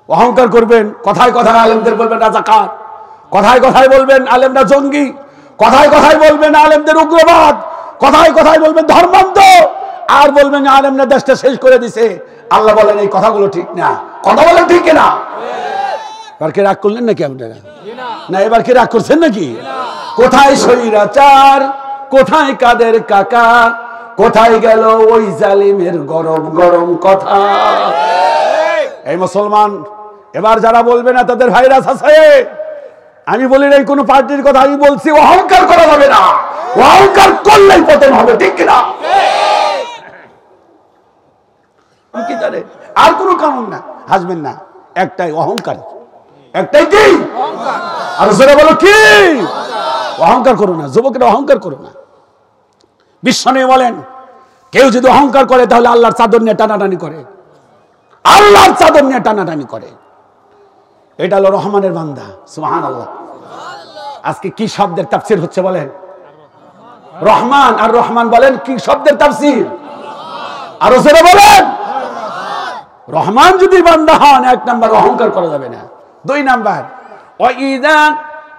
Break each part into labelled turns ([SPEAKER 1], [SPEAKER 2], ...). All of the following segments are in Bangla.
[SPEAKER 1] অহংকার করবেন, কথায় কথায় আলেমদের বলবেন রাজাকার, কথায় কথায় বলবেন আলেমরা জঙ্গি, কথায় কথায় বলবেন আলেমদের উগ্রবাদ, কথায় কথায় বলবেন ধর্মান্ধ, আর বলবেন আলেমরা দেশটা শেষ করে দিছে। আল্লাহ বলেন এই কথাগুলো ঠিক না। কথা বলেন ঠিক না? এবার কি রাগ করলেন নাকি আপনারা? না, এবার কি রাগ করছেন নাকি? কোথায় স্বৈরাচার, কোথায় কাদের কাকা, কোথায় গেল ওই জালিমের গরম গরম কথা? এই মুসলমান, এবার যারা বলবে না তাদের ভাইরাস আছে। আমি বলি না কোন পার্টির কথা, আমি বলছি অহংকার করা যাবে না, অহংকার করলেই পতন হবে, ঠিক না? কি জানে আর কোন কারণ না, হাসবেন না, একটাই অহংকার, একটাই কি অহংকার। আর যারা বলো কি অহংকার করো না, যুবকেরা অহংকার করো না। বিশ্বনবী বলেন কেউ যদি অহংকার করে তাহলে আল্লাহর চাদর নিয়ে টানাটানি করে, আল্লাহর চাদর নিয়ে টানাটানি করে। এটা হলো রহমানের বান্দা। সুবহানাল্লাহ। আজকে কি শব্দের তাফসীর হচ্ছে বলেন? রহমান। আর রহমান বলেন কি শব্দের তাফসীর? আর যারা বলেন রহমান যদি বান্দা হন, এক নাম্বার অহংকার করা যাবে না। দুই নাম্বার ওয়াইদা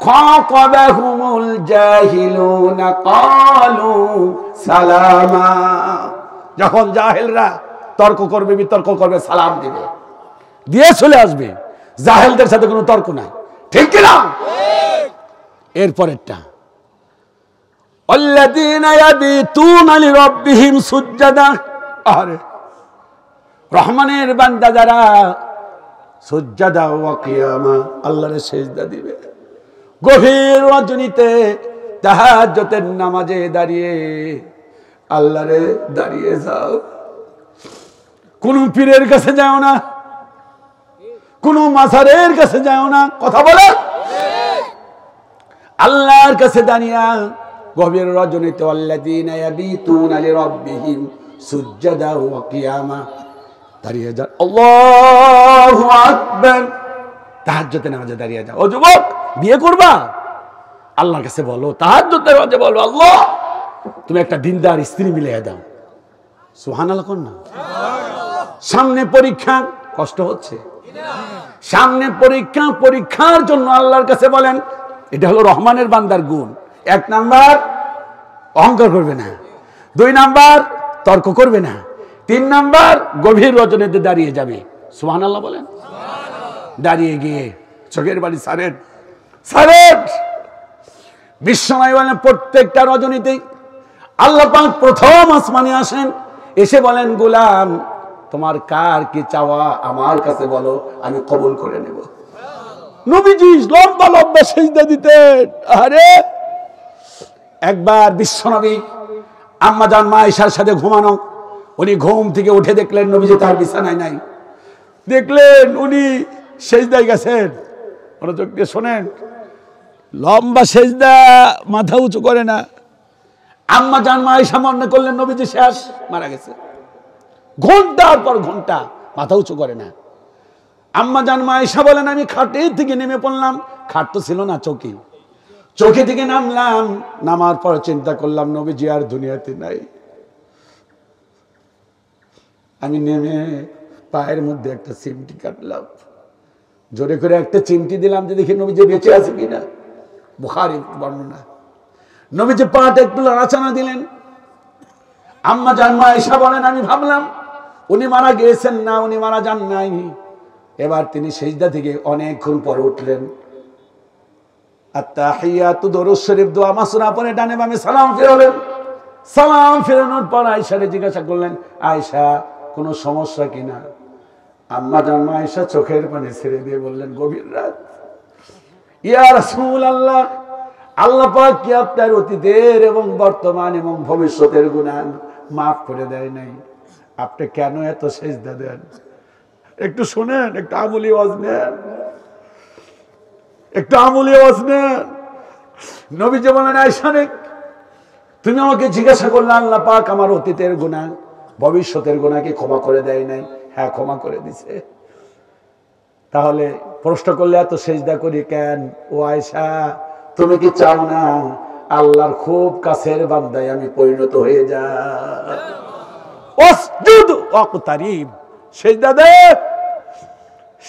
[SPEAKER 1] খাতাবাহুমুল জাহিলুনা ক্বালু সালামা, যখন জাহেলরা তর্ক করবে, বিতর্ক করবে, সালাম দিবে, দিয়ে চলে আসবে। জাহেলদের সাথে কোনো তর্ক নাই, ঠিক কি না? এরপরেরটা আল্লাযীনা ইয়াবিতুনা লিরাব্বিহিম সুজদান, আরে রহমানের বান্দা যারা সুজদা ওয়া কিয়ামা, আল্লাহর সিজদা দিবে, গভীর রজনীতে তাহাজ্জুদের নামাজে দাঁড়িয়ে আল্লাহরে দাঁড়িয়ে যাও। কোন পীরের কাছে যাও না, কোন মাজারের কাছে যাও না, কথা বলে আল্লাহর কাছে দাঁড়িয়ে গভীর রজনীতে আল্লাযীনা ইয়াবিতুনা লিরাব্বিহিম সুজদা ওয়া কিয়ামা, দাঁড়িয়ে যাও। আল্লাহু আকবার, তাহাজ্জুদের নামাজে দাঁড়িয়ে যাও। ও যুবক, বিয়ে করবা, আল্লাহর কাছে বলো, তাহাজ্জুদের নামাজে বলো আল্লাহ তুমি একটা দিনদার স্ত্রী মিলিয়ে দাও। সুবহানাল্লাহ কোন না? সামনে পরীক্ষা, কষ্ট হচ্ছে, সামনে পরীক্ষা, পরীক্ষার জন্য আল্লাহর কাছে বলেন। এটা হলো রহমানের বান্দার গুণ। এক নাম্বার অহংকার করবে না, দুই নাম্বার তর্ক করবে না, তিন নাম্বার গভীর রজনীতে দাঁড়িয়ে যাবে। সুবহানাল্লাহ বলেন। দাঁড়িয়ে গিয়ে চোখের বাড়ি সারেন, সারেন। বিশ্বনবী বলেন প্রত্যেকটা রজনীতে আল্লাহ পাক প্রথম আসমানে আসেন, এসে বলেন গোলাম তোমার কার কি চাওয়া আমার কাছে বলো, আমি কবুল করে নেব। নবীজি লম্বা লম্বা সিজদা দিতেন। আরে একবার বিশ্বনবী আম্মা জান মা আয়েশার সাথে ঘুমানো, উনি ঘুম থেকে উঠে দেখলেন নবীজি তার বিছানায় নাই, দেখলেন উনি সিজদায় গেছেন। মনোযোগ দিয়ে শোনেন, লম্বা সিজদা, মাথা উঁচু করে না। আম্মা জান মা আয়েশা মনে করলেন নবীজি শেষ, মারা গেছে। ঘন্টার পর ঘন্টা মাথা উঁচু করে না। আম্মা জান মা আয়েশা বলেন আমি খাটের থেকে নেমে পড়লাম, খাট তো ছিল না, চৌকি, চৌকি থেকে নামলাম। নামার পর চিন্তা করলাম নবীজি আর দুনিয়াতে নাই। আমি নেমে পায়ের মধ্যে একটা চিমটি কাটলাম, জোরে করে একটা চিমটি দিলাম যে দেখি নবীজি বেঁচে আছে কিনা। বুখারী বর্ণনা। নবীজি পাটা একটু নাড়াচাড়া দিলেন। আম্মা জান মা আয়েশা বলেন আমি ভাবলাম উনি মারা গিয়েছেন না, উনি মারা যান নাই। এবার তিনি সিজদা থেকে অনেকক্ষণ পর উঠলেন। আত্তাহিয়াতু দরুদ শরীফ দোয়া মাসুরা পরে ডানে বামে সালাম ফিরালেন। সালাম ফেরানোর পর আয়েশারে জিজ্ঞাসা করলেন আয়েশা কোনো সমস্যা কিনা? আম্মা জান মা আয়েশা চোখের পানি ছেড়ে দিয়ে বললেন গভীর রাত, ইয়া রাসূলুল্লাহ, আল্লাহ পাক কি আপনার অতীতের এবং বর্তমান এবং ভবিষ্যতের গুনাহ মাফ করে দেয় নাই? আপনি কেন এত সিজদা দেন? একটু শুনেন, একটু আমলি ওয়াজ নেন, একটু আমলি ওয়াজ নেন। নবীজি বলেন আয়েশা রে, তুমি আমাকে জিজ্ঞাসা করলে আল্লাহ পাক আমার অতীতের গুনাহ ভবিষ্যতের গুনাহ কি ক্ষমা করে দেয় নাই? হ্যাঁ, ক্ষমা করে দিছে। তাহলে প্রশ্ন করলে এত সিজদা করি কেন? ও আয়েশা, তুমি কি চাও না আল্লাহর খুব কাছের বান্দায় আমি পরিণত হয়ে যাই? ওয়াসজুদ ওয়াকতারিব, সিজদা দে,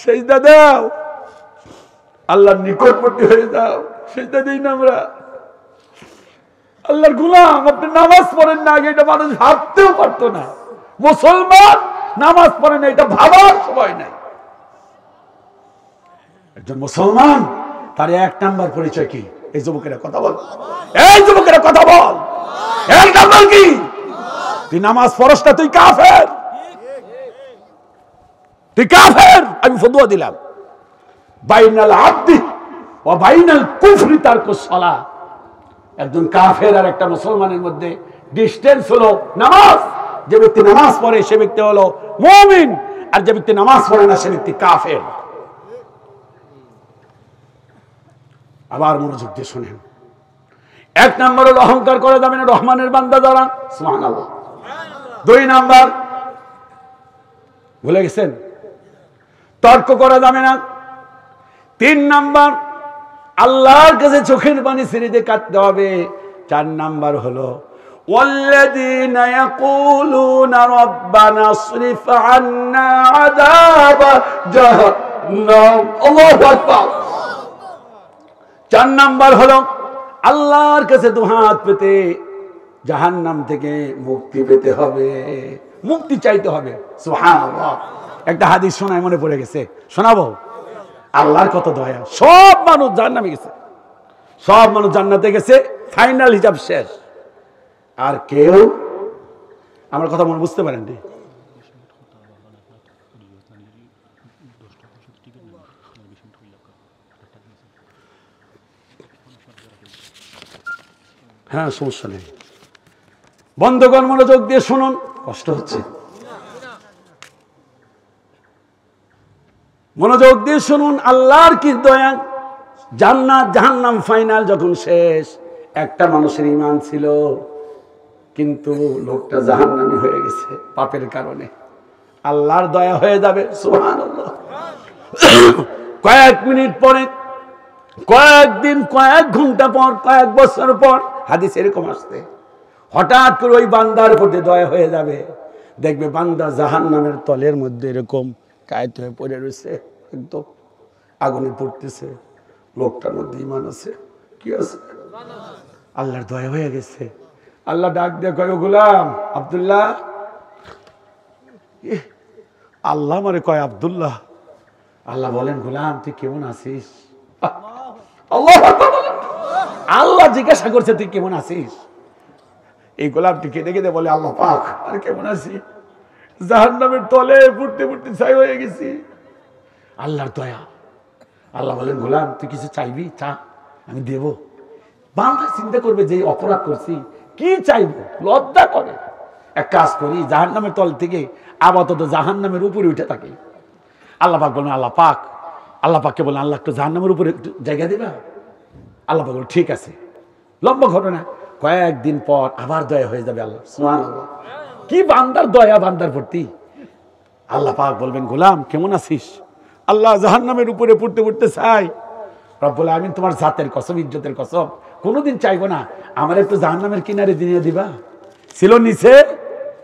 [SPEAKER 1] সেজদা দাও, আল্লাহর নিকটবর্তী হয়ে যাও। সেজদা দিই না আমরা? আল্লাহর গোলাম, আপনি নামাজ পড়েন না, আগে এটা মানুষ ভাবতেও পারতো না। মুসলমান নামাজ পড়ে না, এটা ভাবার সময় নাই। একজন মুসলমান তার এক নাম্বার পরিচয় কি? এই যুবকেরা কথা বল, এই যুবকেরা কথা বল, এক নাম্বার কি? তুই নামাজ পড়স না, তুই কাফের, তুই কাফের। আমি ফতোয়া দিলাম, বাইনাল আবদি ওয়া বাইনাল কুফরি তারকুস সালাহ। একজন কাফের আর একটা মুসলমানের মধ্যে ডিসটেন্স হলো নামাজ। যে ব্যক্তি নামাজ পড়ে সে ব্যক্তি হলো মুমিন, আর যে ব্যক্তি নামাজ পড়ে না সে ব্যক্তি কাফের। আবার মনোযোগ দিয়ে শুনেন, এক নাম্বার হলো অহংকার করা যাবে না রহমানের বান্দা যারা, সুবহানাল্লাহ। দুই নাম্বার ভুলে গেছেন, তর্ক করা যাবে না। তিন নাম্বার আল্লাহর কাছে চোখের পানি ছেড়ে দিয়ে কাঁদতে হবে। চার নাম্বার হলো ওয়াল্লাযীনা ইয়াকুলুনা রাব্বানা ইসরিফ আন্না আযাবা জাহান্নাম। আল্লাহু আকবার। চার নাম্বার হলো আল্লাহর কাছে দুহাত পেতে জাহান্নাম থেকে মুক্তি পেতে হবে, মুক্তি চাইতে হবে। সুবহানাল্লাহ। একটা হাদিস শোনায় মনে পড়ে গেছে, শোনাবো? আল্লাহর কত দয়া, সব মানুষ জান্নাতে গেছে, সব মানুষ জান্নাতে গেছে, ফাইনাল হিসাব শেষ। আর কেউ, আমার কথা মনে বুঝতে পারেন? হ্যাঁ, সমস্যা নেই। বন্ধুগণ মনোযোগ দিয়ে শুনুন, কষ্ট হচ্ছে, মনোযোগ দিয়ে শুনুন। আল্লাহর কি দয়া! জান্নাত জাহান্নাম ফাইনাল যখন শেষ, একটা মানুষের ঈমান ছিল, কিন্তু লোকটা জাহান্নামী হয়ে গেছে পাপের কারণে। আল্লাহর দয়া হয়ে যাবে, সুবহানাল্লাহ। কয়েক মিনিট পরে, কয়েকদিন, কয়েক ঘন্টা পর, কয়েক বছর পর, হাদিস এরকম আসছে, হঠাৎ করে ওই বান্দার প্রতি দয়া হয়ে যাবে। দেখবে বান্দা জাহান্নামের তলের মধ্যে এরকম কায়েত হয়ে পড়ে রয়েছে, একদম আগুনে পড়তেছে। লোকটার মধ্যে ঈমান আছে, কি আছে? আল্লাহর দয়া হয়ে গেছে। আল্লাহ ডাক দিয়ে কয়, গোলাম আব্দুল্লাহ। আল্লাহ মানে কয় আব্দুল্লাহ। আল্লাহ বলেন, গোলাম তুই কেমন আছিস? আল্লাহ জিজ্ঞাসা করছে তুই কেমন আছিস? এই গোলামটি কেঁদে কেঁদে বলে, আল্লাহ পাক, আর কেমন আছি? জাহান্নামের তলে পড়তে পড়তে ছাই হয়ে গেছি। আল্লাহর দয়া। আল্লাহ বলেন, গোলাম তুই কিছু চাইবি, চা, আমি দেব। বান্দা চিন্তা করবে যে অপরাধ করছি, কি চাইবো, লজ্জা করে। এক কাজ করি, জাহান্নামের তল থেকে আপাতত জাহান্নামের উপরে উঠে থাকি। আল্লাহ পাক বলেন, আল্লাহ পাক, আল্লাহ পাককে বলেন, আল্লাহ একটু জাহান্নামের উপরে একটু জায়গা দিবা? আল্লাহ পাক বলেন, ঠিক আছে। লম্বা ঘটনা। কয়েকদিন পর আবার দয়া হয়ে যাবে আল্লাহ, সুবহানাল্লাহ। কি বান্দার দয়া বান্দার প্রতি! আল্লাহ পাক বলবেন, গোলাম কেমন আছিস? আল্লাহ জাহান্নামের উপরে পড়তে পড়তে চাই। রব্বুল আমিন তোমার জাতের কসম, ইজ্জতের কসম, কোনোদিন চাইবো না আমার একটু জাহান্নামের কিনারে দিয়ে দিবা। ছিল নিচে,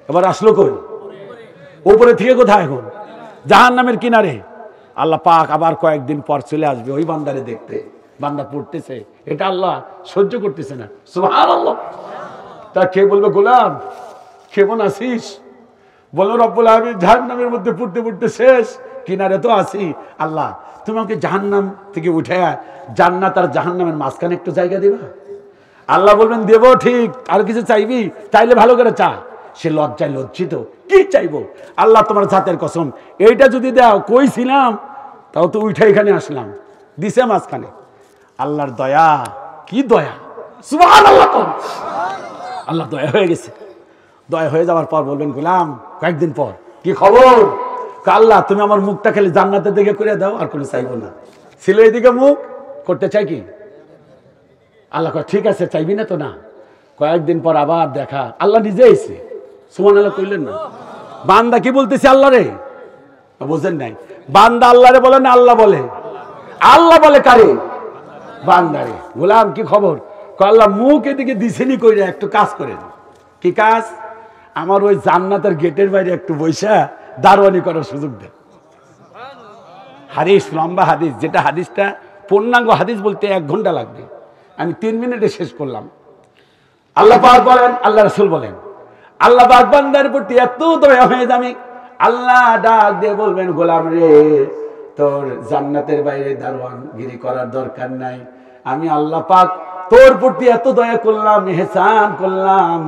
[SPEAKER 1] এবার আসলো কই? উপরে থেকে কোথায়? এখন জাহান্নামের কিনারে। আল্লাহ পাক আবার কয়েকদিন পর চলে আসবে ওই বান্দারে দেখতে। বান্দা পড়তেছে, এটা আল্লাহ সহ্য করতেছে না, সুবহানাল্লাহ। তা কে বলবে, গোলাম কেমন আছিস? বলো, রব্বুল আমিন জাহান্নামের মধ্যে পড়তে পড়তে শেষ, কিনারে তো আছি। আল্লাহ তুমি আমাকে জাহান্নাম থেকে উঠে জান্নাত আর জাহান্নামের মাঝখানে একটু জায়গা দিবা? আল্লাহ বলবেন, দেব। ঠিক, আর কিছু চাইবি? চাইলে ভালো করে চা। সে লজ্জায় লজ্জিত, কি চাইবো? আল্লাহ তোমার জাতের কসম, এইটা যদি দাও, কই ছিলাম, তাও তো উঠে এখানে আসলাম, দিছে মাঝখানে। আল্লাহর দয়া, কি দয়া, সুবহানাল্লাহ। আল্লাহ দয়া হয়ে গেছে। দয়া হয়ে যাওয়ার পর বলবেন, গোলাম কয়েকদিন পর কি খবর? আল্লাহ তুমি আমার মুখটা খালি জান্নাতের দিকে করে দাও, আর কোনো চাইবো না। ছিল এইদিকে মুখ করতে চাই কি? আল্লাহ কয়, ঠিক আছে, চাইবি না তো? না। কয়েকদিন পর আবার দেখা, আল্লাহ নিজে এসে, সুবহানাল্লাহ কইলেন না? বান্দা কি বলতেছে? আল্লাহ রে, বুঝেন নাই? বান্দা আল্লাহ রে বলে না, আল্লাহ বলে। আল্লাহ বলে কারে? বান্দারে। গোলাম কি খবর? আল্লাহ মুখ এদিকে দিছেনি, কইরা একটু কাজ করেন। কি কাজ? আমার ওই জান্নাতের গেটের বাইরে একটু বৈশা দারোয়ানি করার সুযোগ দেন। হাদিস, লম্বা হাদিস, যেটা হাদিসটা পূর্ণাঙ্গ হাদিস বলতে 1 ঘন্টা লাগবে, আমি 3 মিনিটে শেষ করলাম। আল্লাহ পাক বলেন, আল্লাহ রাসূল বলেন, আল্লাহ পাক বান্দার প্রতি এত দয়া হয়ে যাবে, আল্লাহ ডাক দিয়ে বলবেন, গোলাম রে, তোর জান্নাতের বাইরে দারওয়ানগিরি করার দরকার নাই। আমি আল্লাহ পাক তোর প্রতি এত দয়া করলাম, ইহসান করলাম,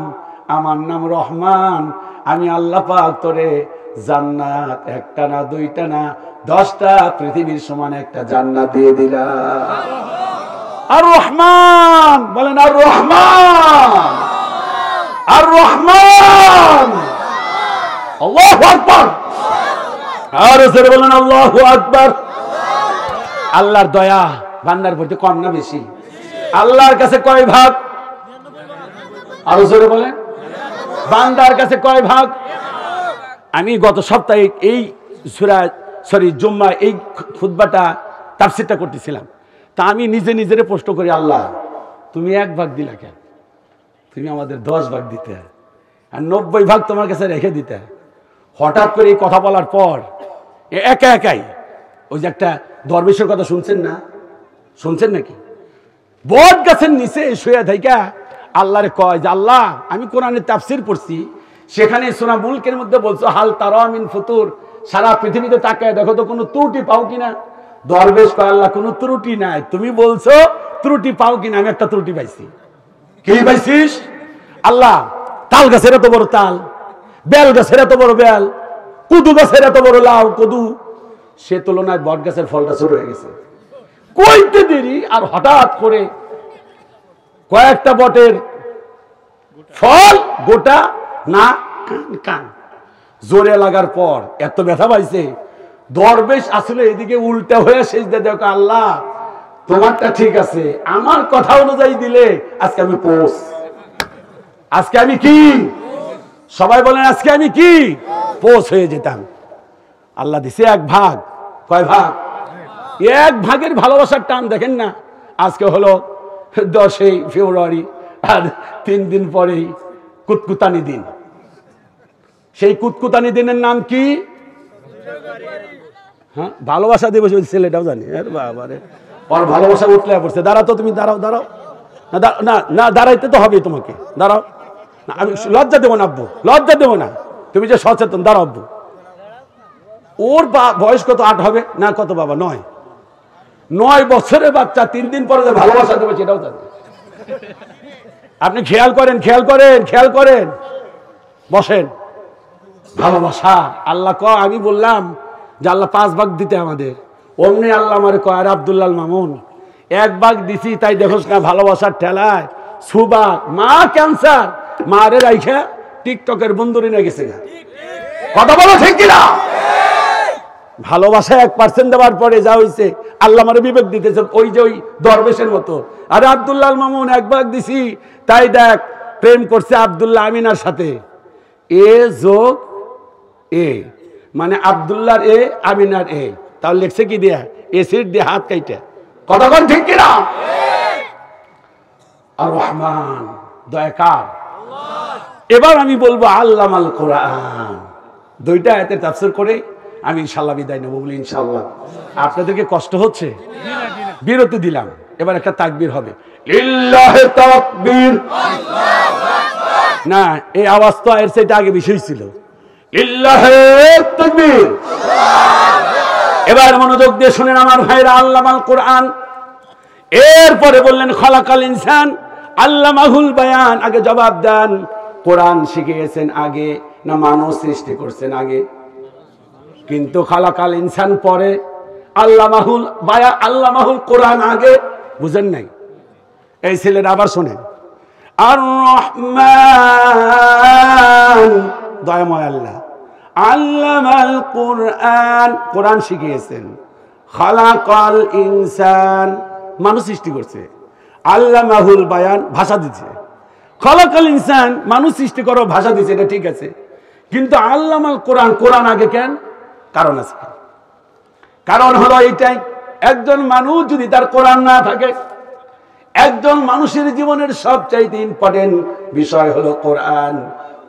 [SPEAKER 1] আমার নাম রহমান। আমি আল্লাহ পাক তোরে জান্নাত 1টা না 2টা না 10টা পৃথিবীর সমান একটা জান্নাত দিয়ে দিলাম। আর রহমান বলেন, আর রহমান, আর রহমান, আল্লাহু আকবার। আর জোরে বলেন আল্লাহু আকবার। আল্লাহর দয়া বান্দার প্রতি কম না বেশি? আল্লাহর কাছে কয় ভাগ? আর জোরে বলেন, বান্দার কাছে কয় ভাগ? আমি গত সপ্তাহে এই জুম্মা এই খুতবাটা তাফসীরটা করতেছিলাম, তা আমি নিজে নিজেরে প্রশ্ন করি, আল্লাহ তুমি 1 ভাগ দিলা কেন? তুমি আমাদের 10 ভাগ দিতে, আর 90 ভাগ তোমার কাছে রেখে দিতে। হঠাৎ করে এই কথা বলার পর একা একাই ওই যে একটা দরবেশের কথা শুনছেন না, শুনছেন নাকি? বট গাছের নিচে শুয়ে থাইকা আল্লাহরে কয় যে, আল্লাহ আমি কোরআনের তাফসীর পড়ছি, সেখানে সূরা মুলকের মধ্যে বলছো হাল তারা মিন ফুতুর, সারা পৃথিবীতে তাকায় দেখো তো কোনো ত্রুটি পাও কিনা। দরবেশ কয়, আল্লাহ কোনো ত্রুটি নাই, তুমি বলছো ত্রুটি পাও কিনা, আমি একটা ত্রুটি পাইছি। কি পাইছিস? আল্লাহ তাল গাছের এত বড় তাল, বেল গাছের এত বড় বেল, কুদু গাছের এত বড় লাউ কদু, সে তুলনায় বট গাছের ফলটা ছোট হয়ে গেছে। কইতে দেরি, আর হঠাৎ করে কয়েকটা বটের ফল গোটা না কান, জোরে লাগার পর এত ব্যথা পাইছে, দরবেশ আসলে এদিকে উল্টা হয়ে সেজদা দেয়, আল্লাহ তোমারটা ঠিক আছে, আমার কথা অনুযায়ী দিলে আজকে আমি পোষ, আজকে আমি কি, সবাই বলেন আজকে আমি কি, পোষ হয়ে যেতাম। আল্লাহ দিছে 1 ভাগ। কয় ভাগ? 1 ভাগের ভালোবাসার টান দেখেন না। আজকে হলো 10ই ফেব্রুয়ারি, আর 3 দিন পরেই কুতকুতানি দিন। সেই কুতকুতানি দিনের নাম কি? হ্যাঁ, ভালোবাসা দিবস। ছেলেটাও জানি, বাবারে ওর ভালোবাসা উঠলে পড়ছে। দাঁড়াও তো, তুমি দাঁড়াও, দাঁড়াও না, না দাঁড়াইতে তো হবে তোমাকে, দাঁড়াও না, আমি লজ্জা দেবো না আব্বু, লজ্জা দেবো না, তুমি যে সচেতন, দাঁড়াও আব্বু। ওর বয়স কত? 8 হবে না কত বাবা? 9 বছরের বাচ্চা 3 দিন পরে যে ভালোবাসা দেবে সেটাও জানে। আপনি খেয়াল করেন, খেয়াল করেন, খেয়াল করেন, বসেন। ভালোবাসা আল্লাহ কয়, আমি বললাম যে আল্লাহ 5 ভাগ দিতে আমাদের, অমনি আল্লাহ আমার কয়, আর আব্দুল্লাহ মামুন 1 ভাগ দিছি, তাই দেখোস না ভালোবাসার ঠেলায় সুবা মা ক্যান্সার, মারে রাইখা টিকটকের বন্ধুরি না গেছে। কথা বলো ঠিক কিনা? ভালোবাসা 1% দেওয়ার পরে যা হয়েছে, আল্লাহ আমার বিবেক দিতেছে ওই যে ওই দরবেশের মতো। আর আব্দুল্লাহ মামুন 1 ভাগ দিছি, তাই দেখ প্রেম করছে আব্দুল্লাহ আমিনার সাথে। এ যোগ এ মানে আব্দুল্লাহর এ, আমিনার এ, তাহলে লিখছে কি দিয়া? এসিড দিয়ে হাত কাইটা। কথা বল ঠিক কিনা? আর রহমান দয়াকার। এবার আমি বলবো আল্লামাল কোরআন। 2টা আয়াতের তাফসীর করে আমি ইনশাআল্লাহ বিদায় নেব বলি। ইনশাআল্লাহ আপনাদেরকে কষ্ট হচ্ছে, বিরতি দিলাম, এবার একটা তাকবীর হবে, লিল্লাহি তাকবীর, না এই আওয়াজ তো এর চাইতে আগে বিষয় ছিল, লিল্লাহি তাকবীর। এবার মনোযোগ দিয়ে শুনেন আমার ভাইরা, আল্লামাল কোরআন। এরপরে বললেন খলাকাল ইনসান আল্লামাহুল বায়ান। আগে জবাব দেন, কোরআন শিখিয়েছেন আগে না মানুষ সৃষ্টি করছেন আগে? কিন্তু খালাকাল ইনসান পরে, আল্লামাহুল বায়ান, আল্লামাহুল কোরআন আগে। বুঝেন নাই? এই ছেলেরা আবার শোনেন, আর রহমান দয়াময় আল্লাহ, আল্লামাল কোরআন, কোরআন শিখিয়েছেন। খালাকাল ইনসান মানুষ সৃষ্টি করছে, আল্লামাহুল বায়ান ভাষা দিচ্ছে। খালাকাল ইনসান মানুষ সৃষ্টি করো, ভাষা দিচ্ছে, এটা ঠিক আছে, কিন্তু আল্লামাল কোরআন, কোরআন আগে কেন? কারণ আছে। কারণ হলো এইটাই, একজন মানুষ যদি তার কোরআন না থাকে, একজন মানুষের জীবনের সবচাইতে ইম্পর্টেন্ট বিষয় হলো কোরআন।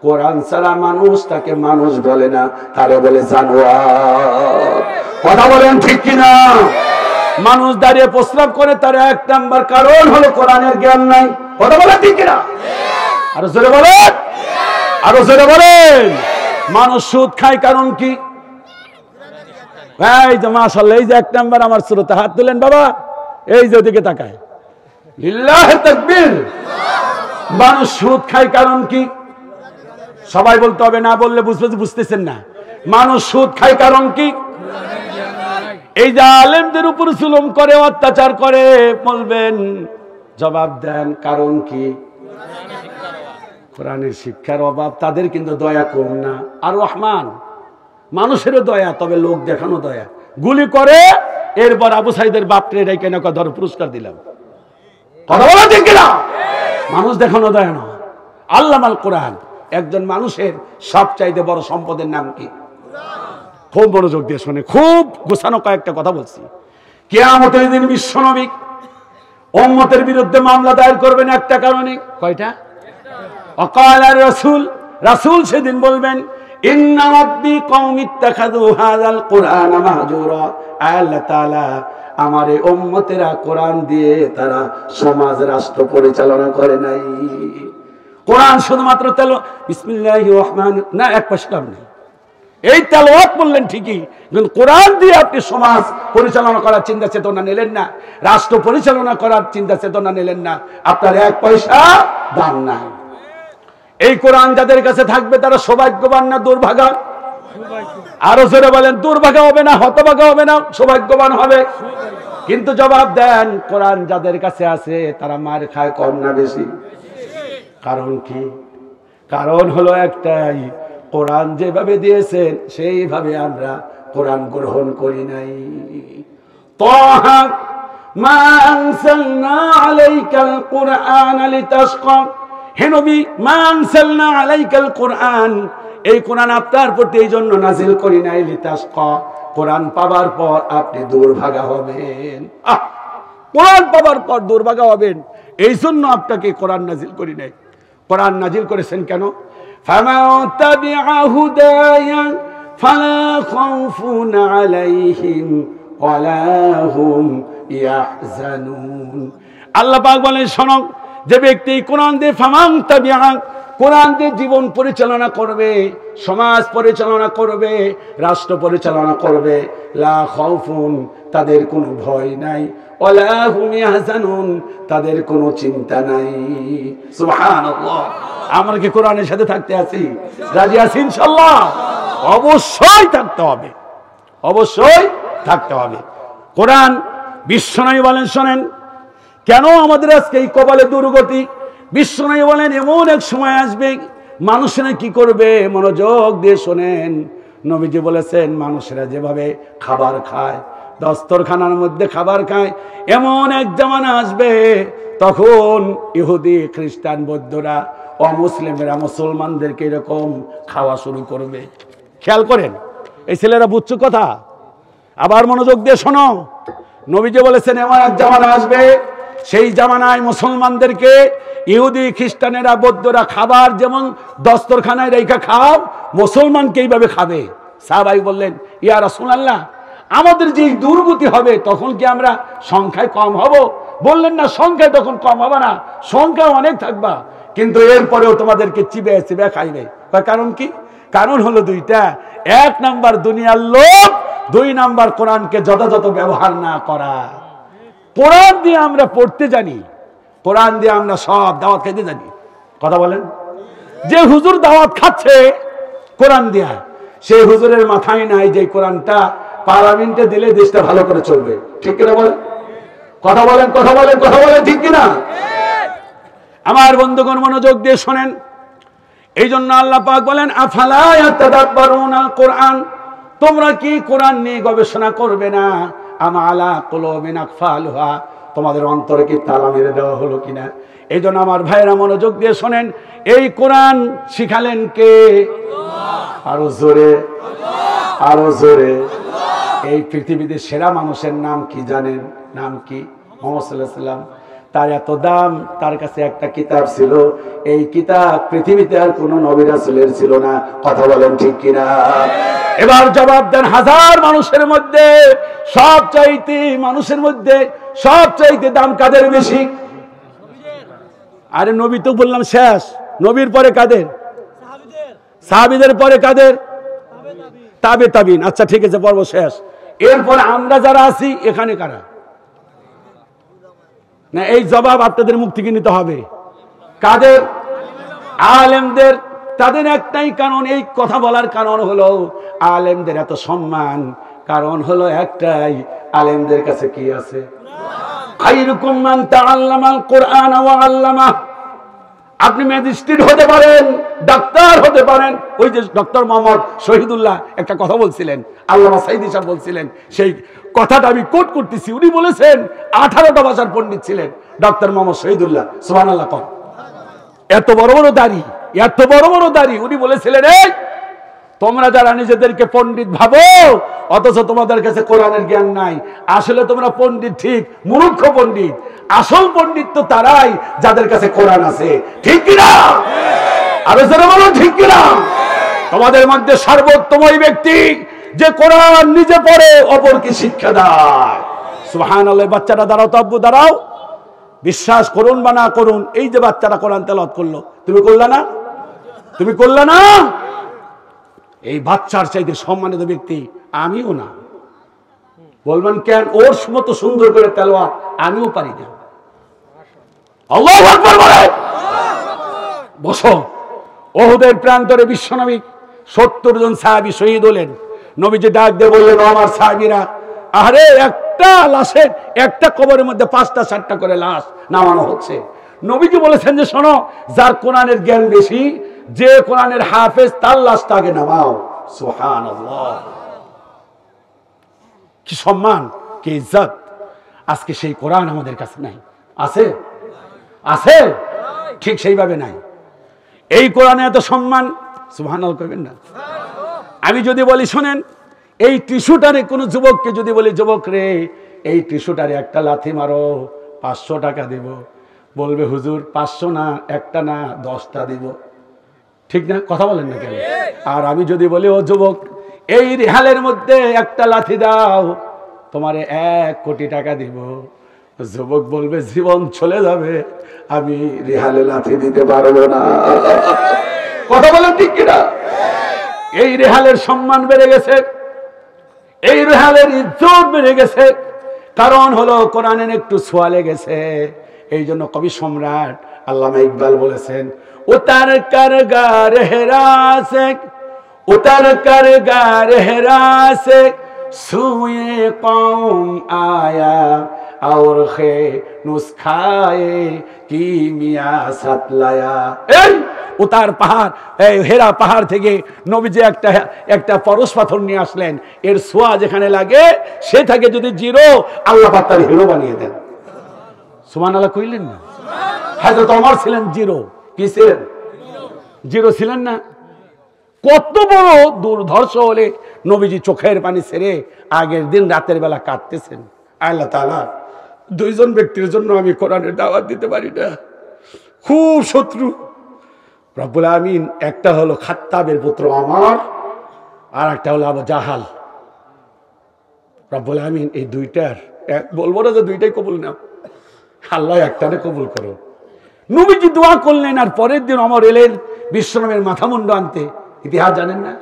[SPEAKER 1] কোরআন ছাড়া মানুষ তাকে মানুষ বলে না, তারে বলে জানোয়ার। কথা বলেন ঠিক কিনা? মানুষ দাঁড়িয়ে প্রস্রাব করে, তার এক নাম্বার কারণ হলো কোরআনের জ্ঞান নাই। কথা বলেন ঠিক কিনা? আরো জোরে বলেন, আরো জোরে বলেন। মানুষ সুদ খায় কারণ কি? এই যে মাশাআল্লাহ, এই যে এক নাম্বার আমার শ্রোতা, হাত তুলেন বাবা, এই যে ওদিকে তাকায়, লিল্লাহি তাকবীর। মানুষ সুদ খায় কারণ কি? সবাই বলতে হবে, না বললে বুঝতেছেন না। মানুষ সুদ খায় কারণ কি? এই যে আলেমদের উপর জুলুম করে, অত্যাচার করে, বলবেন, জবাব দেন কারণ কি? কোরআনের শিক্ষার অভাব। তাদের কিন্তু দয়া কম না। আর রহমান, মানুষেরও দয়া, তবে লোক দেখানো দয়া। গুলি করে, এরপর আবু সাইদের বাপরে রেখে না ধর পুরস্কার দিলাম। কথা বলা ঠিক কিনা? মানুষ দেখানো দয়া না। আল্লামাল কোরআন। একজন মানুষের সবচাইতে বড় সম্পদের নাম কি? খুব মনোযোগ দিয়ে শুনে, খুব গোছানো কয়েকটা কথা বলছি। কিয়ামতের দিন বিশ্বনবী উম্মতের বিরুদ্ধে মামলা দায়ের করবেন একটা কারণে। কয়টা? অকাল আর রাসূল, রাসূল সেদিন বলবেন, ইন্না রাব্বি কওমি ইত্তাখাযু হাযাল কুরআনা মাহজুরা। আল্লাহ তাআলা আমার এই উম্মতেরা কোরআন দিয়ে তারা সমাজ রাষ্ট্র পরিচালনা করে নাই। কোরআন শুধুমাত্র বিসমিল্লাহির রহমানির না, এক পয়সা নেই। এই তেলাওয়াত বললেন ঠিকই, কিন্তু কোরআন দিয়ে আপনি সমাজ পরিচালনা করার চিন্তা চেতনা নিলেন না, রাষ্ট্র পরিচালনা করার চিন্তা চেতনা নিলেন না, আপনার এক পয়সা দাম নাই। এই কোরআন যাদের কাছে থাকবে তারা সৌভাগ্যবান না দুর্ভাগা? আরো জোরে বলেন, দুর্ভাগা হবে না, হতভাগা হবে না, সৌভাগ্যবান হবে। কিন্তু জবাব দেন, কোরআন যাদের কাছে আছে তারা মার খায় কম না বেশি? কারণ কি? কারণ হলো একটাই, কোরআন যেভাবে দিয়েছেন সেইভাবে আমরা কোরআন গ্রহণ করি নাই। তাহা মা আনসালনা আলাইকাল কুরআন লিতাশকা। হে নবী, মা আনসালনা আলাইকাল কুরআন, এই কোরআন আপনার প্রতি এই জন্য নাজিল করি নাই লিতাশকা, কোরআন পাবার পর আপনি দুর্ভাগা হবেন। কোরআন পাবার পর দুর্ভাগা হবেন, এই জন্য আপনাকে কোরআন নাজিল করি নাই। কোরআন নাজিল করেছেন কেন? ফামান তাবিআ হুদায়া ফালা খাউফুন আলাইহিম ওয়ালা হুম ইয়াহজানুন। আল্লাহ পাক বলেন, শোনো, যে ব্যক্তি কোরআন দিয়ে ফামান তাবিআ, কোরআন দিয়ে জীবন পরিচালনা করবে, সমাজ পরিচালনা করবে, রাষ্ট্র পরিচালনা করবে, লা খাউফুন, তাদের কোনো ভয় নাই, ওয়ালা হুম ইয়াহজানুন, তাদের কোনো চিন্তা নাই। সুবহানাল্লাহ। আমরা কি কোরআনের সাথে থাকতে আছি? রাজি আছি ইনশাআল্লাহ? অবশ্যই থাকতে হবে, অবশ্যই থাকতে হবে। কোরআন বিশ্বনবী বলেন, শোনেন কেন আমাদের আজকে এই কপালে দুর্গতি। বিশ্বনবী বলেন, এমন এক সময় আসবে মানুষেরা কি করবে, মনোযোগ দিয়ে শোনেন। নবীজি বলেছেন, মানুষেরা যেভাবে খাবার খায়, দস্তরখানার মধ্যে খাবার খায়, এমন এক জামানা আসবে তখন ইহুদি, খ্রিস্টান, বৌদ্ধরা, অমুসলিমেরা মুসলমানদেরকে এরকম খাওয়া শুরু করবে। খেয়াল করেন, এই ছেলেরা বুঝছো কথা? আবার মনোযোগ দিয়ে শোনো। নবীজি বলেছেন, এমন এক জামানা আসবে, সেই জামানায় মুসলমানদেরকে ইহুদি, খ্রিস্টানেরা, বৌদ্ধরা খাবার যেমন দস্তরখানায় রেখা খাও, মুসলমানকে এইভাবে খাবে। সাহাবাই বললেন, ইয়া রাসূলুল্লাহ, আমাদের যে দুর্গতি হবে তখন কি আমরা সংখ্যায় কম হব? বললেন, না, সংখ্যায় তখন কম হবে না, সংখ্যা অনেক থাকবা, কিন্তু এরপরেও তোমাদেরকে চিবে চিবে খাইবে। কারণ কি? কারণ হলো দুইটা। এক নাম্বার দুনিয়ার লোভ, দুই নাম্বার কোরআনকে যথাযথ ব্যবহার না করা। কোরআন দিয়ে আমরা পড়তে জানি, কোরআন দিয়ে আমরা সব দাওয়াত খাইতে জানি। কথা বলেন, যে হুজুর দাওয়াত খাচ্ছে কোরআন দিয়া, সেই হুজুরের মাথায় নাই যে কোরআনটা পার্লামেন্টে দিলে দেশটা ভালো করে চলবে। ঠিক কিনা বলেন? কথা বলেন, কথা বলেন, কথা বলেন, ঠিক কিনা? আমার বন্ধুগণ মনোযোগ দিয়ে শোনেন। এই জন্য আল্লাহ পাক বলেন, আফালা ইয়াতাদাব্বারুনাল কোরআন, তোমরা কি কোরআন নিয়ে গবেষণা করবে না? আম আলা কুলুবিন আকফালুহা, তোমাদের অন্তরে কি তালা মেরে দেওয়া হলো কিনা? এই জন্য আমার ভাইয়েরা মনোযোগ দিয়ে শোনেন, এই কোরআন শিখালেন কে? আরো জোরে, আরো জোরে। এই পৃথিবীতে সেরা মানুষের নাম কি জানেন? নাম কি? মুহাম্মদ সাল্লাল্লাহু আলাইহি ওয়াসাল্লাম। তার এত দাম, তার কাছে একটা কিতাব ছিল, এই কিতাব পৃথিবীতে আর কোনো নবী রাসূলের ছিল না। কথা বলেন ঠিক কিনা? এবার জবাব দেন, হাজার মানুষের মধ্যে সবচাইতে দাম কাদের বেশি? আরে নবী তো বললাম শেষ, নবীর পরে কাদের? সাহাবীদের পরে কাদের? তাবে তাবিন। আচ্ছা ঠিক আছে, পর্ব শেষ। এরপরে আমরা যারা আছি এখানে কারা? না, এই জবাব আপনাদের মুখ থেকে নিতে হবে। কাদের? আলেমদের। তাদের একটাই কারণ, এই কথা বলার কারণ হলো আলেমদের এত সম্মান, কারণ হলো একটাই, আলেমদের কাছে কি আছে? খায়রুকুম মান তাআল্লামাল কুরআন ওয়া আল্লামা। আপনি ম্যাজিস্ট্রেট হতে পারেন, ডাক্তার হতে পারেন। ওই যে ডক্টর মোহাম্মদ শহীদুল্লাহ একটা কথা বলছিলেন, আল্লামা সাইদি সাহেব বলছিলেন, সেই কথাটা আমি কোট করতেছি। উনি বলেছেন 18টা ভাষার পণ্ডিত ছিলেন ডক্টর মোহাম্মদ শহীদুল্লাহ। সুবহানাল্লাহ। এত বড় বড় দাড়ি। উনি বলেছিলেন, এই তোমরা যারা নিজেদেরকে পণ্ডিত ভাবো, অথচ তোমাদের কাছে কোরআনের জ্ঞান নাই, আসলে তোমরা পণ্ডিত ঠিক, মূর্খ পণ্ডিত। আসল পণ্ডিত তো তারাই যাদের কাছে কোরআন আছে। ঠিক কিনা? আরো যারা বলো ঠিক কিনা? তোমাদের মধ্যে সর্বোত্তম ওই ব্যক্তি যে কোরআন নিজে পড়ে অপরকে শিক্ষা দেয়। সুবহানাল্লাহ। বাচ্চারা দাঁড়াও তো, আব্বু দাঁড়াও। বিশ্বাস করুন বা না করুন, এই যে বাচ্চারা কোরআন তেলাওয়াত করলো, তুমি করলে না? এই বাচ্চার চাইতে সম্মানিত ব্যক্তি আমিও না। বলবেন কেন? ওর মতো সুন্দর করে তেলাওয়াত আমিও পারি না। আল্লাহু আকবার বলে বসো। ওহুদের প্রান্তরে বিশ্বনবী 70 জন সাহাবী শহীদ হলেন। নবীজি ডাক দিয়ে বললেন, আমার সাহাবীরা, আরে একটা লাশের, একটা কবরের মধ্যে 5টা 7টা করে লাশ নামানো হচ্ছে। নবীজি বলেছেন যে শোনো, যার কোরআনের জ্ঞান বেশি, যে কোরআনের হাফেজ, তার লাশটা আগে নামাও। সুবহানাল্লাহ। কি সম্মান, কি ইজ্জত। আজকে সেই কোরআন আমাদের কাছে নাই। আছে? ঠিক সেইভাবে নাই। এই কোরআনে এত সম্মান, সুবহানাল্লাহ কইবেন না? আমি যদি বলি শোনেন, এই টিস্যুটারে কোনো যুবককে যদি বলি, যুবক রে এই টিস্যুটারে একটা লাথি মারো, 500 টাকা দিব, বলবে হুজুর 500 না, একটা না, 10টা দিব। ঠিক না? কথা বলেন না কেন? আর আমি যদি বলি, ও যুবক এই রেহালের মধ্যে একটা লাথি দাও, তোমারে 1 কোটি টাকা দিব, যুবক বলবে জীবন চলে যাবে, আমি রেহালে লাথি দিতে পারবো না। কথা বলেন ঠিক কিনা? এই রেহালের সম্মান বেড়ে গেছে, এই রেহালের ইজ্জত বেড়ে গেছে, কারণ হলো কোরআনের একটু ছোঁয়া লেগেছে। এই জন্য কবি সম্রাট আল্লামা ইকবাল বলেছেন, উতার কর গারহেরা সে, উতার কর গারহেরা সে সুয়ে কৌম আয়া और खे नुस्खाए कीमिया सतलाया। এই উতার পাহাড়, এই হেরা পাহাড় থেকে নবীজি একটা পরশ পাথর নিয়ে আসলেন। এর ছোঁয়া যেখানে লাগে সেটাকে যদি জিরো, আল্লাহ পাক তার হিরো বানিয়ে দেন। সুবহানাল্লাহ কইলেন না? হযরত ওমর ছিলেন জিরো। কি ছিলেন? জিরো ছিলেন না? কত বড় দুর্ধর্ষ হলে নবীজি চোখের পানি ছেড়ে আগের দিন রাতের বেলা কাঁদতেছেন, আল্লাহ তাআলা 2 জন ব্যক্তির জন্য আমি কোরআনের দাওয়াত দিতে পারি না, খুব শত্রু। রব্বুল আমিন, একটা হলো খাত্তাবের পুত্র ওমর, আর একটা হলো আবু জাহাল। রব্বুল আমিন এই দুইটার বলবো না যে দুইটাই কবুল নাও, আল্লাহ একটারে কবুল করো। নবীজি দোয়া করলেন, আর পরের দিন ওমর এলেন বিশ্বনবীর মাথামুন্ড আনতে। ইতিহাস জানেন না?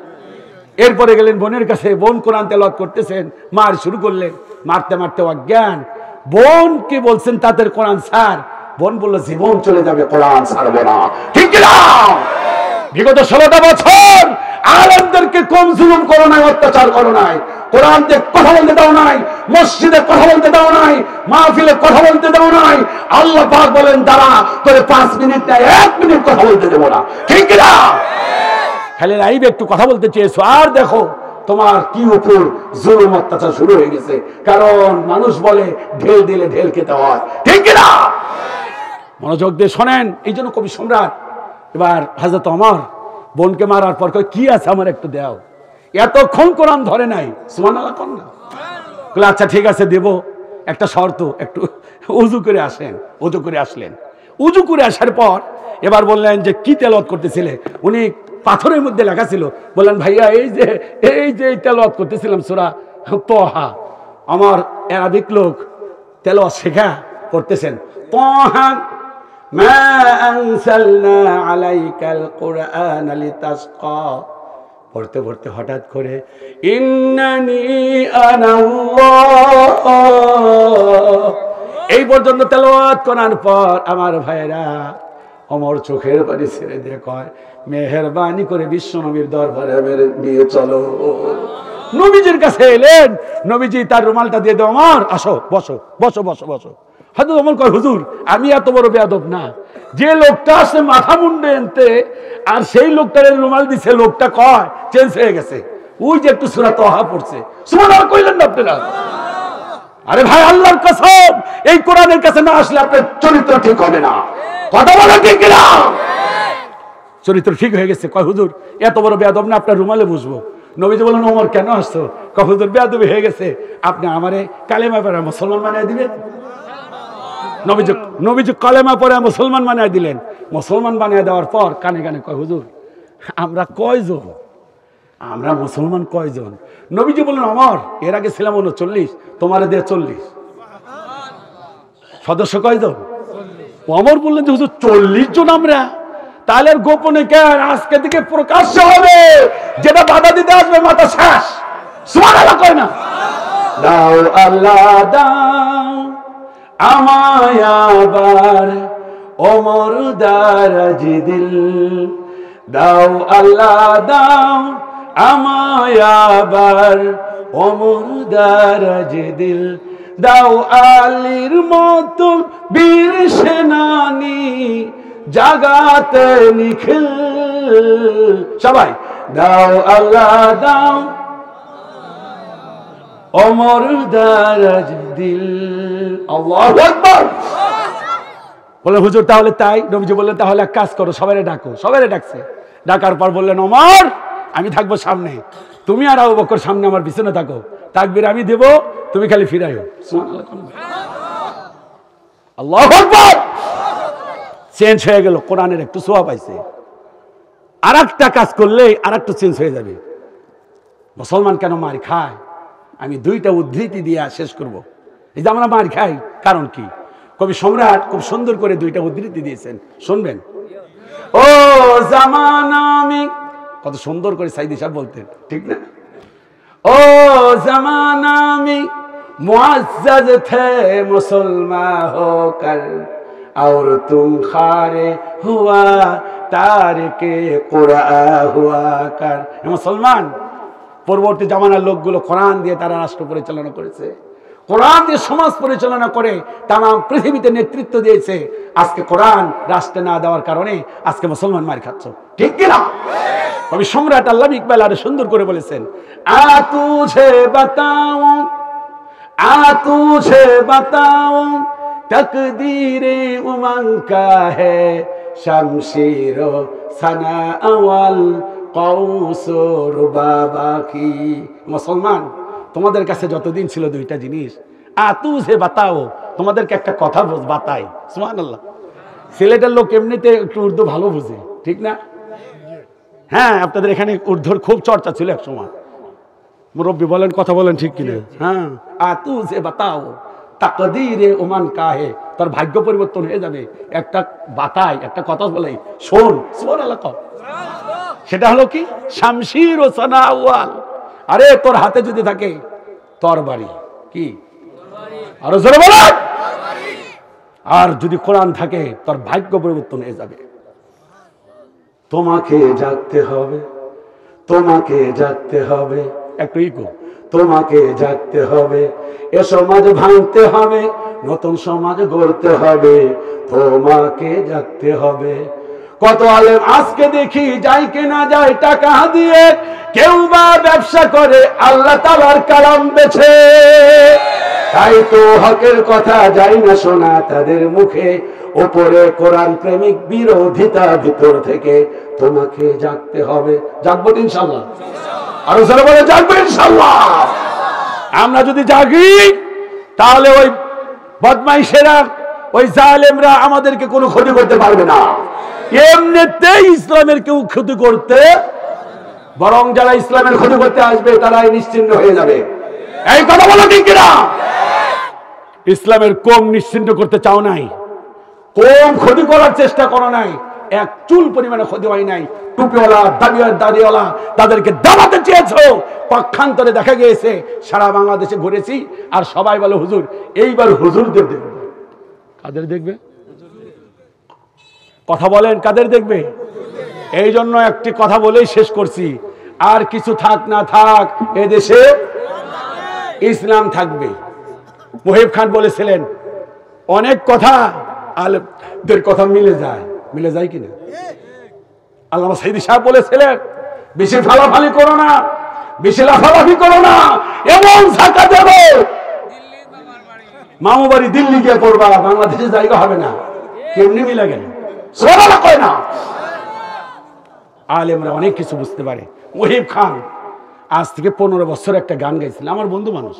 [SPEAKER 1] এরপরে গেলেন বোনের কাছে, বোন কোরআন তেলাওয়াত করতেছেন, মার শুরু করলেন, মারতে মারতে অজ্ঞান। বোনকে বলছেন তাদের কোরআন ছাড়, বোন বলল জীবন চলে যাবে, কোরআন ছাড়বো না। ঠিক না? বিগত 16টা বছর আলেমদেরকে কম জুলুম করো নাই, অত্যাচার করো নাই, কোরআন দিয়ে কথা বলতে দাও নাই, মসজিদে কথা বলতে দাও নাই, মাহফিলে কথা বলতে দাও নাই। আল্লাহ পাক বলেন, দাঁড়া, তোরে 5 মিনিট না 1 মিনিট কথা বলতে দেবো না। ঠিক না? খালি লাইভ একটু কথা বলতে চেয়েছো, আর দেখো তোমার কি উপর জুলুম অত্যাচার শুরু হয়ে গেছে। কারণ মানুষ বলে ঢেল দিলে ঢেল খেতে হয়। ঠিক না? মনোযোগ দিয়ে শোনেন। এই জন্য কবি সম্রাট এবার হযরত ওমর বোনকে মারার পর কই, কি আছে আমার একটু দাও। এতক্ষণ কোরআন ধরে নাই। সুবহানাল্লাহ কোন না? বলে আচ্ছা ঠিক আছে দেব, একটা শর্ত, একটু উযু করে আসেন। উযু করে আসলেন। উযু করে আসার পর এবার বললেন যে কি তেলাওয়াত করতেছিলে? উনি পাথরের মধ্যে লেখা ছিল। বললেন ভাইয়া এই যে তেলাওয়াত করতেছিলাম সূরা তাহা, আমার আরবিক লোক তেলাওয়াত শেখা করতেছেন, তাহা মা আনসালনা আলাইকাল কুরআনা লিতাশকা, পড়তে পড়তে হঠাৎ করে ইন্নানি আনাল্লাহ এই পর্যন্ত তেলাওয়াত করার পর আমার ভাইরা আমার চোখের পানি ছেড়ে দিয়ে কয়, মেহেরবানি করে বিশ্ব নবীর দরবারে নিয়ে চলো। নবীজির কাছে এলেন, নবীজি তার রুমালটা দিয়ে দাও, আমার আসো বসো বসো বসো বসো। হযরত ওমর কয়, হুজুর আমি এত বড় বেয়াদব না, যে লোকটা আসে মাথা মুন্ডে এনতে আর সেই লোকটার রুমাল দিছে, লোকটা কয় চেঞ্জ হয়ে গেছে, ওই যে একটু সূরা তাহা পড়ছে। সুবহানাল্লাহ কইলেন না আপনারা? আরে ভাই আল্লাহর কসম, এই কোরআনের কাছে না আসলে আপনার চরিত্র ঠিক হবে না। কথা বলেন ঠিক কিনা? চরিত্র ঠিক হয়ে গেছে। কয় হুজুর এত বড় বেয়াদব না, আপনার রুমালে বসবো। নবীজি বলেন, ওমর কেন আসছো? কয় হুজুর বেয়াদবি হয়ে গেছে, আপনি আমারে কালেমা পড়ে মুসলমান বানায় দিবেন। নবীজি কালেমা পড়ে মুসলমান বানায় দিলেন। মুসলমান বানিয়ে দেওয়ার পর কানে কানে কয়, হুজুর আমরা কয়জন, আমরা মুসলমান কয়জন? নবীজি বললেন, ওমর এর আগে ছিলাম 39, তোমার দিয়ে 40। সদস্য কয়জন? ওমর বললেন যে হুজুর 40 জন আমরা, তাহলে গোপনে কেন, আজকে থেকে প্রকাশ্য হবে, যেটা বাধা দিতে আসবে মাথা শেষ। সুবহানাল্লাহ কয় না? দাও আল্লাহ দাও আমায় আবার ওমর দারাজ দিল, দাও আল্লাহ দাও আমায় আবার ওমর দারাজ দিল, দাও আলীর মতো বীর সেনানী জাগাতে নিখিল। সবাই দাও আল্লাহ দাও ওমর দারাজ দিল। আল্লাহু আকবার। বলে হুজুর তাহলে তাই? নবীজি বললেন তাহলে এক কাজ করো, সবাইরে ডাকো। সবাইরে ডাকছে, ডাকার পর বললেন, ওমর আমি থাকবো সামনে, তুমি আর আবু বকর সামনে আমার পিছনে থাকো, তাকবীর আমি দেব, তুমি খালি ফিরাইও। আল্লাহু আকবার। চেঞ্জ হয়ে গেল, কোরআনের একটু ছোঁয়া পাইছে। আর একটা কাজ করলেই আর একটু চেঞ্জ হয়ে যাবে। মুসলমান কেন মার খায়, আমি দুইটা উদ্ধৃতি দিয়ে শেষ করব। এই যে আমরা মার খাই কারণ কি, কবি সম্রাট খুব সুন্দর করে দুইটা উদ্ধৃতি দিয়েছেন, শুনবেন। ও জামানা আমি, কত সুন্দর করে সাইদি সাহেব বলতেন, ঠিক না? ও জামানা আমি মুআজ্জাজ থে মুসলমান হোকর, और तुम खारे हुआ तारके कुरान हुआ कर। মুসলমান পরবর্তী জামানার লোকগুলো কোরআন দিয়ে তারা রাষ্ট্র পরিচালনা করেছে, কোরআন দিয়ে সমাজ পরিচালনা করে তাম পৃথিবীতে নেতৃত্ব দিয়েছে। আজকে কোরআন রাষ্ট্রে না দেওয়ার কারণে আজকে মুসলমান মার খাচ্ছ, ঠিক কিনা? কবি সম্রাট আল্লামা ইকবাল আরো সুন্দর করে বলেছেন, আ তুঝে বাতাও, আ তুঝে বাতাও তকদীরে উমঙ্গ কা है शमशीर सना अवल কৌসো রুবাবা কি। মুসলমান তোমাদের কাছে যতদিন ছিল দুইটা জিনিস, আতুজে বাতাও, তোমাদেরকে একটা কথা বাতাই। সুবহানাল্লাহ। সিলেটের লোক এমনিতে একটু উর্দু ভালো বুঝে, ঠিক না? হ্যাঁ, আপনাদের এখানে উর্দুর খুব চর্চা ছিল এক সময়। মুরব্বী বলেন, কথা বলেন, ঠিক কিনা? হ্যাঁ, আতুজে বাতাও তাকদীরে উমান কাহে, তার ভাগ্য পরিবর্তন হয়ে যাবে। একটা বাতাই, একটা কথা বলে শোন। সুবহানাল্লাহ। সেটা হলো কি, শামশির ও সানাওয়াল। আরে তোর হাতে যদি থাকে তরবারি, কি আরো জোরে বলো, আর যদি কোরআন থাকে তোর ভাগ্য পরিবর্তন হয়ে যাবে। তোমাকে জাগতে হবে, তোমাকে জাগতে হবে, একটু ইকো, তোমাকে জাগতে হবে, এ সমাজ ভাঙতে হবে, নতুন সমাজ গড়তে হবে, তোমাকে জাগতে হবে। কত আলেম আজকে দেখি যাই কেনা যায় টাকা দিয়ে, কেউ বা ব্যবসা করে আল্লাহ তাআলার কালাম বেচে। তাই তো হকের কথা যাই না শোনা তাদের মুখে, উপরে কোরআন প্রেমিক বিরোধিতা ভিতর থেকে। তোমাকে জাগতে হবে, জাগবো ইনশাআল্লাহ। আরো জোরে বলে জাগবো ইনশাআল্লাহ। আমরা যদি জাগি তাহলে ওই বদমাইশেরা, ওই জালেমরা আমাদেরকে কোনো ক্ষতি করতে পারবে না। এমনিতেই ইসলামের কেউ ক্ষতি করতে, বরং যারা ইসলামের ক্ষতি করতে আসবে তারাই নিশ্চিহ্ন হয়ে যাবে। এই কথা বলো ঠিক কিনা? ইসলামের কম নিশ্চিহ্ন করতে চাও নাই, কম ক্ষতি করার চেষ্টা করো নাই, এক চুল পরিমাণে ক্ষতি হয় নাই। টুপিওয়ালা দাড়িওয়ালা তাদেরকে দাবাতে চেয়েছো, পক্ষান্তরে দেখা গিয়েছে সারা বাংলাদেশে ঘুরেছি আর সবাই বলে হুজুর, এইবার হুজুরদের দেখবে। কাদের দেখবে? কথা বলেন, কাদের দেখবে? এই জন্য একটি কথা বলেই শেষ করছি, আর কিছু থাক না থাক এদেশে ইসলাম থাকবে। মুহিব খান বলেছিলেন অনেক কথা আলেমদের কথা মিলে যায়, মিলে যায় কিনা? আল্লামা সাইদি সাহেব বলেছিলেন বেশি ফালাফালি করো না, বেশি লাফালাফি করো না, এমন ঝাঁকা দেবো মামু বাড়ি দিল্লি গিয়ে পড়বা, বাংলাদেশে জায়গা হবে না। কেমনি মিলে গেল? সোনা কয় না। আলেমরা অনেক কিছু বুঝতে পারে। মুহিব খান আজ থেকে 15 বছর একটা গান গাইছিলেন, আমার বন্ধু মানুষ।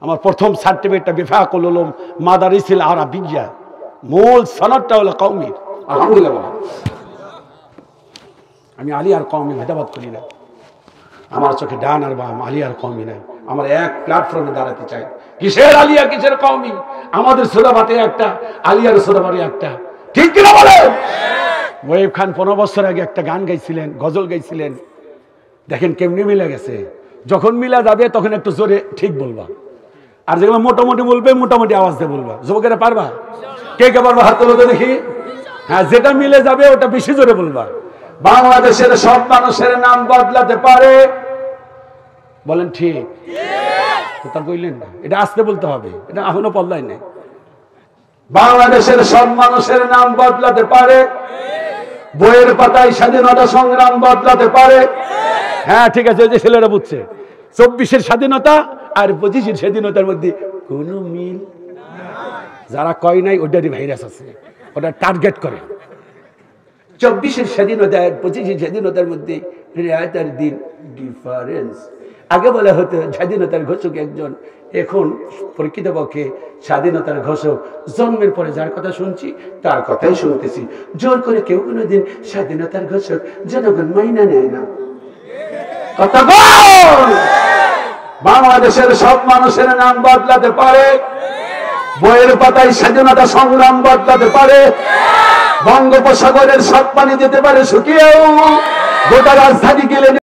[SPEAKER 1] আমার প্রথম সার্টিফিকেটটা বিফাকুল উলুম মাদারিসিল আরাবিয়্যা, মূল সনদটা হলো কওমি। আলহামদুলিল্লাহ, আমি আলী আর কওমি ভেদাভেদ করি না, আমার চোখে ডান আর বাম, আলী আর কওমি নাই। আমরা এক প্ল্যাটফর্মে দাঁড়াতে চাই। কিসের আলী আর কিসের কওমি? আমাদের সোদাবাটে একটা, আলী আর সোদাবাটে একটা, ঠিক কিনা বলে? মুহিব খান 15 বছর আগে একটা গান গাইছিলেন, গজল গাইছিলেন। দেখেন কেমনি মিলে গেছে। যখন মিলা যাবে তখন একটু জোরে ঠিক বলবা, আর যেগুলো মোটামুটি বলবে মোটামুটি আওয়াজ দিয়ে বলবা। যুবকেরা পারবা? কে কে পারবা? হাত তোলো তো দেখি। হ্যাঁ, যেটা মিলে যাবে ওটা বেশি জোরে বলবা। বাংলাদেশের সব মানুষের নাম বদলাতে পারে, বলেন ঠিক? তা কইলেন না, এটা আস্তে বলতে হবে, এটা এখনো পল্লাই নেই। বাংলাদেশের সব মানুষের নাম বদলাতে পারে, বইয়ের পাতায় স্বাধীনতা সংগ্রাম বদলাতে পারে। হ্যাঁ ঠিক আছে, ওই যে ছেলেরা বুঝছে। 24-এর স্বাধীনতা আর 25-এর স্বাধীনতার মধ্যে কোনো মিল। যারা কয় নাই ওটারই ভাইরাস আছে, ওটা টার্গেট করে। 24-এর স্বাধীনতা আর 25-এর স্বাধীনতার মধ্যে রাত আর দিন ডিফারেন্স। আগে বলা হতো স্বাধীনতার ঘোষক একজন, এখন প্রকৃতপক্ষে স্বাধীনতার ঘোষক জন্মের পরে যার কথা শুনছি তার কথাই শুনতেছি। জোর করে কেউ কোনোদিন স্বাধীনতার ঘোষক জনগণ মাইনা নেয় না। কথা বল। বাংলাদেশের সব মানুষের নাম বদলাতে পারে, বইয়ের পাতায় স্বাধীনতা সংগ্রাম বদলাতে পারে, বঙ্গোপসাগরের সব পানি যেতে পারে শুকিয়েও, গোটা রাজধানী গেলে